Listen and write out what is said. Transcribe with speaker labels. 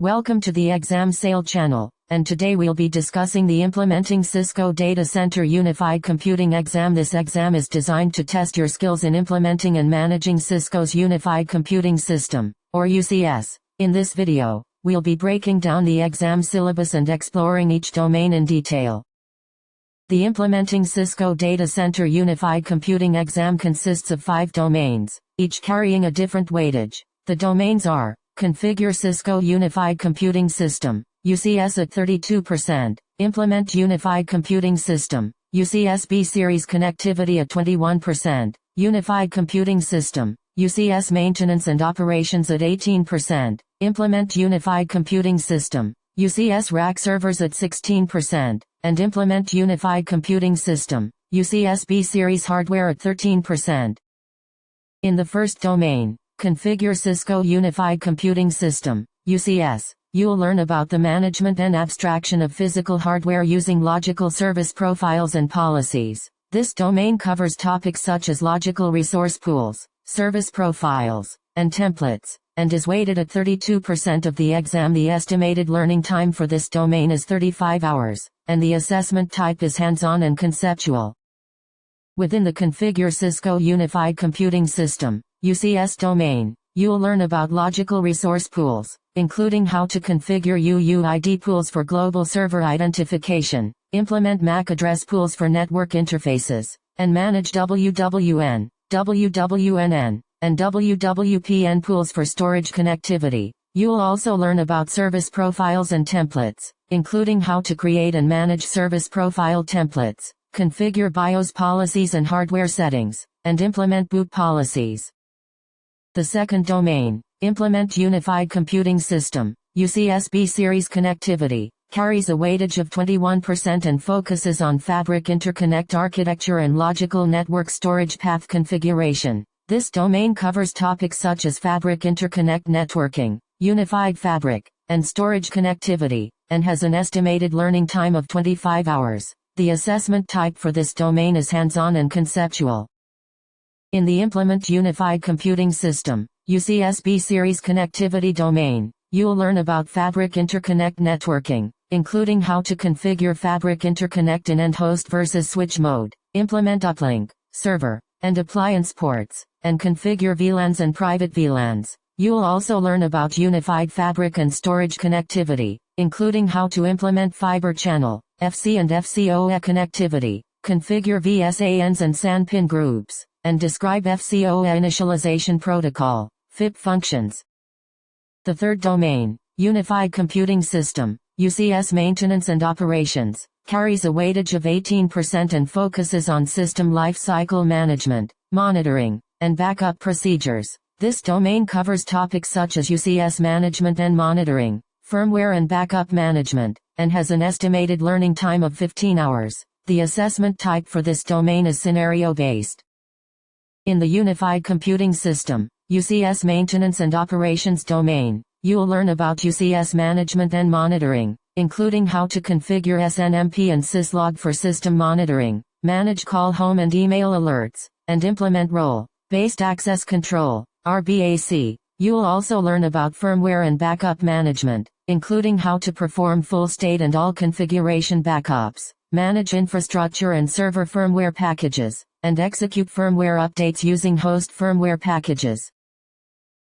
Speaker 1: Welcome to the Exam Sale channel, and today we'll be discussing the Implementing Cisco Data Center Unified Computing exam. This exam is designed to test your skills in implementing and managing Cisco's Unified Computing System, or UCS. In this video, we'll be breaking down the exam syllabus and exploring each domain in detail. The Implementing Cisco Data Center Unified Computing exam consists of 5 domains, each carrying a different weightage. The domains are: Configure Cisco Unified Computing System, UCS at 32%, Implement Unified Computing System, UCS B-Series Connectivity at 21%, Unified Computing System, UCS Maintenance and Operations at 18%, Implement Unified Computing System, UCS Rack Servers at 16%, and Implement Unified Computing System, UCS B-Series Hardware at 13%. In the first domain, Configure Cisco Unified Computing System, UCS, you'll learn about the management and abstraction of physical hardware using logical service profiles and policies. This domain covers topics such as logical resource pools, service profiles, and templates, and is weighted at 32% of the exam. The estimated learning time for this domain is 35 hours, and the assessment type is hands-on and conceptual. Within the Configure Cisco Unified Computing System, UCS domain, you'll learn about logical resource pools, including how to configure UUID pools for global server identification, implement MAC address pools for network interfaces, and manage WWN, WWNN, and WWPN pools for storage connectivity. You'll also learn about service profiles and templates, including how to create and manage service profile templates, configure BIOS policies and hardware settings, and implement boot policies. The second domain, Implement Unified Computing System, UCS B-Series Connectivity, carries a weightage of 21% and focuses on fabric interconnect architecture and logical network storage path configuration. This domain covers topics such as fabric interconnect networking, unified fabric, and storage connectivity, and has an estimated learning time of 25 hours. The assessment type for this domain is hands-on and conceptual. In the Implement Unified Computing System, UCS B-Series Connectivity domain, you'll learn about fabric interconnect networking, including how to configure fabric interconnect in end-host versus switch mode, implement uplink, server, and appliance ports, and configure VLANs and private VLANs. You'll also learn about unified fabric and storage connectivity, including how to implement fiber channel, FC and FCOE connectivity, configure VSANs and SAN pin groups, and describe FCOE initialization protocol, FIP functions. The third domain, Unified Computing System, UCS Maintenance and Operations, carries a weightage of 18% and focuses on system lifecycle management, monitoring, and backup procedures. This domain covers topics such as UCS management and monitoring, firmware and backup management, and has an estimated learning time of 15 hours. The assessment type for this domain is scenario-based. In the Unified Computing System, UCS Maintenance and Operations domain, you'll learn about UCS management and monitoring, including how to configure SNMP and syslog for system monitoring, manage call home and email alerts, and implement role-based access control, RBAC. You'll also learn about firmware and backup management, including how to perform full state and all configuration backups, manage infrastructure and server firmware packages, and execute firmware updates using host firmware packages.